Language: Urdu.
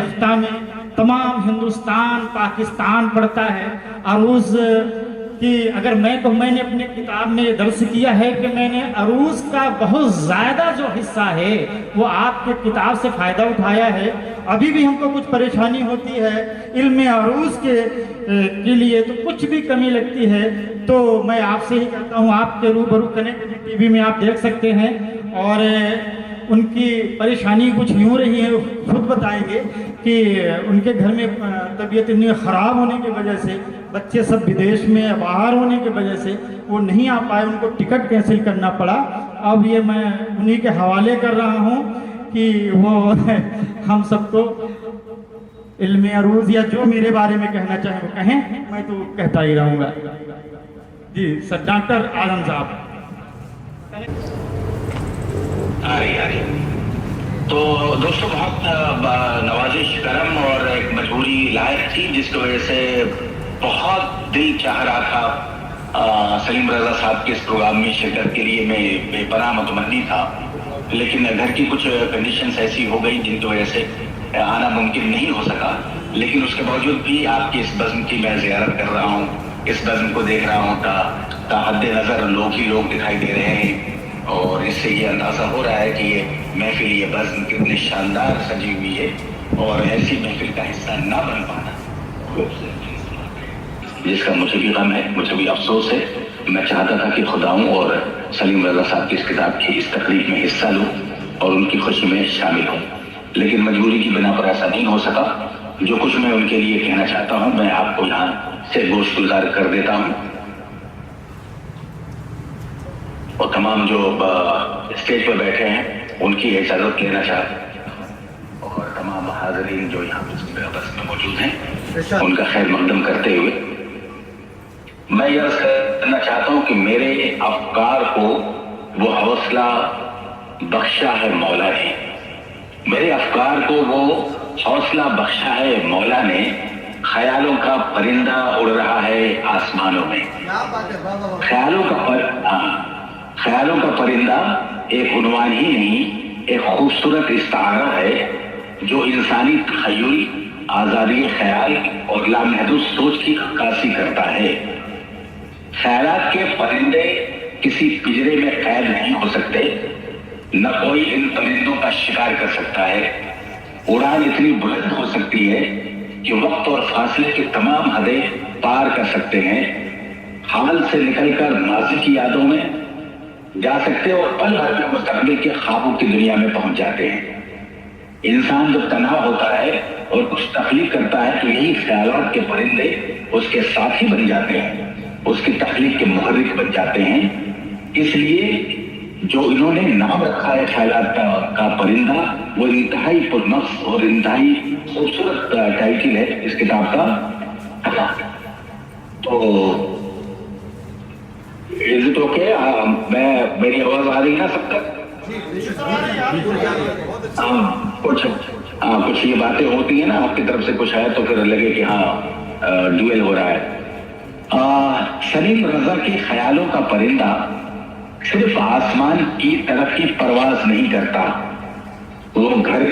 ہفتہ میں تمام ہندوستان پاکستان پڑھتا ہے عروض کہ اگر میں نے اپنے کتاب میں یہ درس کیا ہے کہ میں نے عروض کا بہت زیادہ جو حصہ ہے وہ آپ کے کتاب سے فائدہ اٹھایا ہے. ابھی بھی ہم کو کچھ پریشانی ہوتی ہے علم عروض کے لیے تو کچھ بھی کمی لگتی ہے تو میں آپ سے ہی کہتا ہوں آپ کے روبرو کنیکٹ ٹی وی میں آپ دیکھ سکتے ہیں اور ان کی پریشانی کچھ یوں رہی ہے خود بتائیں گے کہ ان کے گھر میں طبیعت اتنی خراب ہونے کی وجہ سے بچے سب بدیش میں باہر ہونے کی وجہ سے وہ نہیں آ پائے ان کو ٹکٹ کینسل کرنا پڑا. اب یہ میں انہی کے حوالے کر رہا ہوں کہ وہ ہم سب کو علم عروض یا جو میرے بارے میں کہنا چاہیں وہ کہیں میں تو کہتا ہی رہوں گا. جی سر ڈاکٹر اعظم صاحب. آ رہی تو دوستوں بہت نوازش کرم اور ایک مجبوری لائق تھی جس کی وجہ سے بہت دل چاہ رہا تھا سلیم رضا صاحب کے اس پروگرام میں شرکت کے لیے. میں بے پناہ متمنی تھا لیکن گھر کی کچھ کنڈیشنز ایسی ہو گئی جن کی وجہ سے آنا ممکن نہیں ہو سکا. لیکن اس کے باوجود بھی آپ کی اس بزم کی میں زیارت کر رہا ہوں, اس بزم کو دیکھ رہا ہوں. تا حد نظر لوگ ہی لوگ دکھائی دے رہے ہیں اور اس سے یہ اندازہ ہو رہا ہے کہ یہ محفل یہ بزم کتنی شاندار سجی ہوئی ہے اور ایسی محفل کا حصہ نہ بن پانا جس کا مجھے بھی غم ہے, مجھے بھی افسوس ہے. میں چاہتا تھا کہ خدا ہوں اور سلیم رضا صاحب کی اس کتاب کی اس تقریب میں حصہ لوں اور ان کی خوشی میں شامل ہوں, لیکن مجبوری کی بنا پر ایسا نہیں ہو سکا. جو کچھ میں ان کے لیے کہنا چاہتا ہوں میں آپ کو یہاں سے گوش گزار کر دیتا ہوں اور تمام جو اسٹیج پر بیٹھے ہیں ان کی اجازت لینا چاہتا ہوں اور تمام حاضرین جو یہاں بس میں موجود ہیں ان کا خیر مقدم کرتے ہوئے میں یہ عرض کرنا چاہتا ہوں کہ میرے افکار کو وہ حوصلہ بخشا ہے مولا نے. میرے افکار کو وہ حوصلہ بخشا ہے مولا نے. خیالوں کا پرندہ اڑ رہا ہے آسمانوں میں. خیالوں کا پرندہ ایک عنوان ہی نہیں, ایک خوبصورت استعارہ ہے جو انسانی تخیل, آزادی خیال اور لامحدود سوچ کی عکاسی کرتا ہے. خیالات کے پرندے کسی پنجرے میں قید نہیں ہو سکتے, نہ کوئی ان پرندوں کا شکار کر سکتا ہے. اڑان اتنی بلند ہو سکتی ہے کہ وقت اور فاصلے کی تمام حدیں پار کر سکتے ہیں. حال سے نکل کر ماضی کی یادوں میں جا سکتے اور پل بھر میں مستقبل کے خوابوں کی دنیا میں پہنچ جاتے ہیں. انسان جب تنہا ہوتا ہے اور کچھ تخلیق کرتا ہے تو یہی خیالات کے پرندے اس کے ساتھی بن جاتے ہیں, اس کی تخلیق کے محرک بن جاتے ہیں. اس لیے جو انہوں نے نام رکھا ہے خیالات کا پرندہ وہ انتہائی پرنفس اور انتہائی خوبصورت ٹائٹل ہے اس کتاب کا. تو از اٹ اوکے, میری آواز آ رہی ہے سب تک؟ کچھ یہ باتیں ہوتی ہیں نا آپ کی طرف سے کچھ ہے تو پھر لگے کہ ہاں ڈویل ہو رہا ہے. سلیم رضا کی خیالوں کا پرندہ صرف آسمان کی طرف کی پرواز نہیں کرتا, وہ گھر